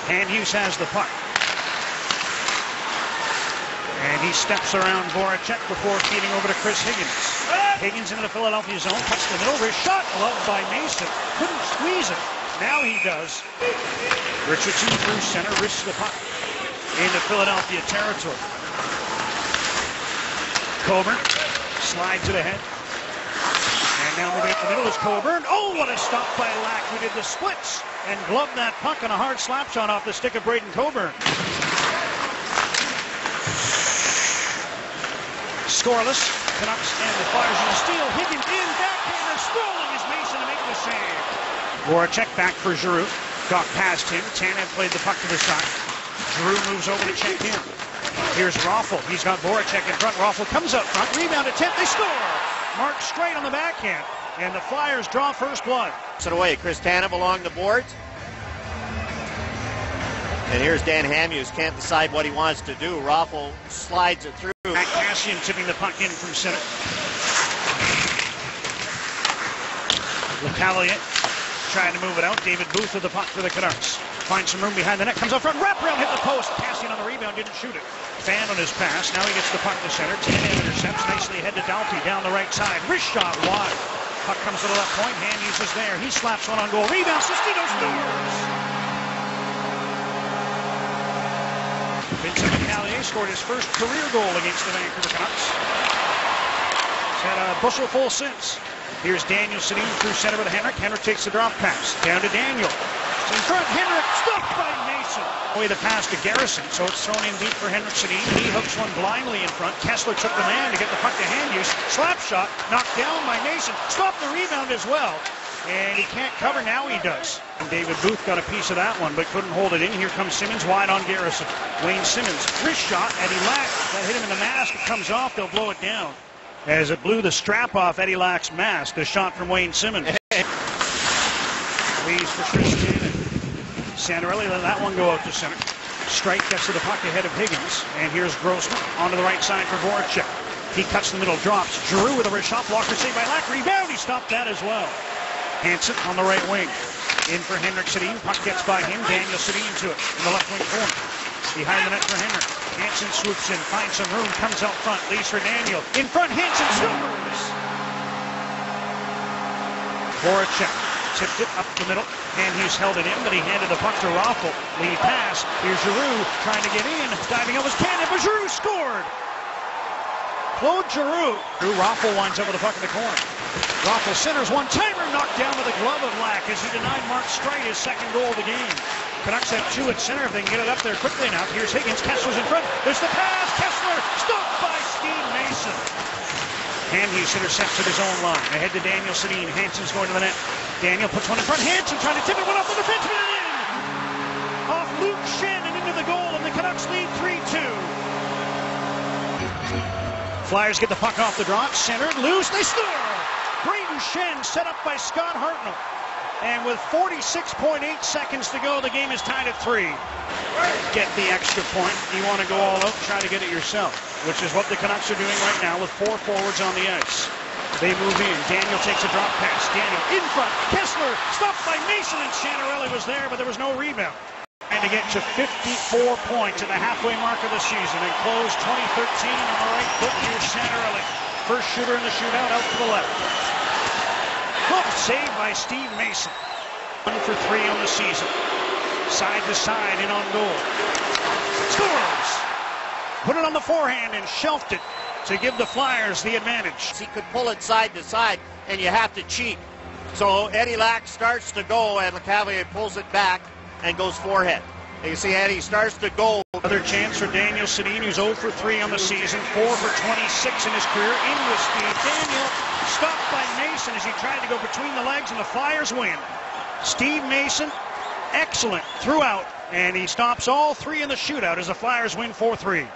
Hughes has the puck. And he steps around Voracek before feeding over to Chris Higgins. Higgins into the Philadelphia zone, cuts the middle, wrist shot, gloved by Mason. Couldn't squeeze it. Now he does. Richardson through center, wrists the puck into Philadelphia territory. Coburn slides it ahead. And now moving up the middle is Coburn. Oh, what a stop by Lack, who did the splits and gloved that puck on a hard slap shot off the stick of Braden Coburn. Scoreless. Canucks and the Flyers in the steal. Higgins in, backhander, scrolling is Mason to make the save. Voracek back for Giroux. Got past him. Tanev played the puck to the side. Giroux moves over to check in. Here's Raffl. He's got Voracek in front. Raffl comes up front. Rebound attempt. They score. Mark straight on the backhand. And the Flyers draw first blood. It away. Chris Tanev along the boards. And here's Dan Hamhuis. Can't decide what he wants to do. Raffl slides it through. Matt Kassian tipping the puck in from center. LeCavalier trying to move it out. David Booth with the puck for the Canucks. Finds some room behind the net. Comes up front. Wraparound hit the post. Kassian on the rebound. Didn't shoot it. Fan on his pass. Now he gets the puck to center. Tanev intercepts nicely ahead to Doughty down the right side. Wrist shot wide. Puck comes to the left point. Hughes is there. He slaps one on goal. Rebound. Sestino scores. Vincent LeCavalier scored his first career goal against the Vancouver Canucks. He's had a bushel full since. Here's Daniel Sedin through center with Henrik. Henrik takes the drop pass. Down to Daniel. It's in front. Henrik stopped by Mason. Away the pass to Garrison, so it's thrown in deep for Henrik Sedin. He hooks one blindly in front. Kessler took the man to get the puck to Hughes. Slap shot, knocked down by Mason. Stopped the rebound as well. And he can't cover, now he does. And David Booth got a piece of that one, but couldn't hold it in. Here comes Simmons, wide on Garrison. Wayne Simmons, wrist shot, Eddie Lack. That hit him in the mask, it comes off, they'll blow it down. As it blew the strap off Eddie Lack's mask, a shot from Wayne Simmons. Leaves for Christian and Santorelli, let that one go out to center. Strike gets to the puck ahead of Higgins, and here's Grossman onto the right side for Voracek. He cuts the middle, drops. Giroux with a wrist shot, blocker saved by Lack, rebound, he stopped that as well. Hansen on the right wing. In for Henrik Sedin. Puck gets by him. Daniel Sedin to it in the left wing corner. Behind the net for Henrik. Hansen swoops in, finds some room, comes out front, leaves for Daniel. In front, Hansen scores! Voracek tipped it up the middle. Hughes held it in, but he handed the puck to Raffl. Lead pass. Here's Giroux trying to get in. Diving up was Tanev, but Giroux scored! Claude Giroux. Raffl winds up with the puck in the corner. Raffl centers one-timer, knocked down with the glove of Lack as he denied Mark Streit his second goal of the game. Canucks have two at center if they can get it up there quickly enough. Here's Higgins, Kessler's in front. There's the pass, Kessler, stopped by Steve Mason. Hughes intercepts at his own line. Ahead to Daniel Sedin. Hansen's going to the net. Daniel puts one in front. Hansen trying to tip it, one off the defenseman and in! Off Luke Schenn and into the goal, and the Canucks lead 3-2. Flyers get the puck off the draw, centered, loose, they score! Brayden Schenn set up by Scott Hartnell. And with 46.8 seconds to go, the game is tied at 3. Get the extra point. You want to go all out, try to get it yourself, which is what the Canucks are doing right now with 4 forwards on the ice. They move in. Daniel takes a drop pass. Daniel in front. Kessler stopped by Mason, and Santorelli was there, but there was no rebound. And to get to 54 points at the halfway mark of the season and close 2013 on the right foot. Here's Santorelli. First shooter in the shootout, out to the left. Hook saved by Steve Mason. 1 for 3 on the season. Side to side in on goal. Scores! Put it on the forehand and shelved it to give the Flyers the advantage. He could pull it side to side, and you have to cheat. So Eddie Lack starts to go, and LeCavalier pulls it back and goes forehead. You see Eddie starts to go. Another chance for Daniel Sedin, who's 0 for 3 on the season, 4 for 26 in his career. In with speed. Daniel stopped by Mason as he tried to go between the legs, and the Flyers win. Steve Mason, excellent throughout, and he stops all 3 in the shootout as the Flyers win 4-3.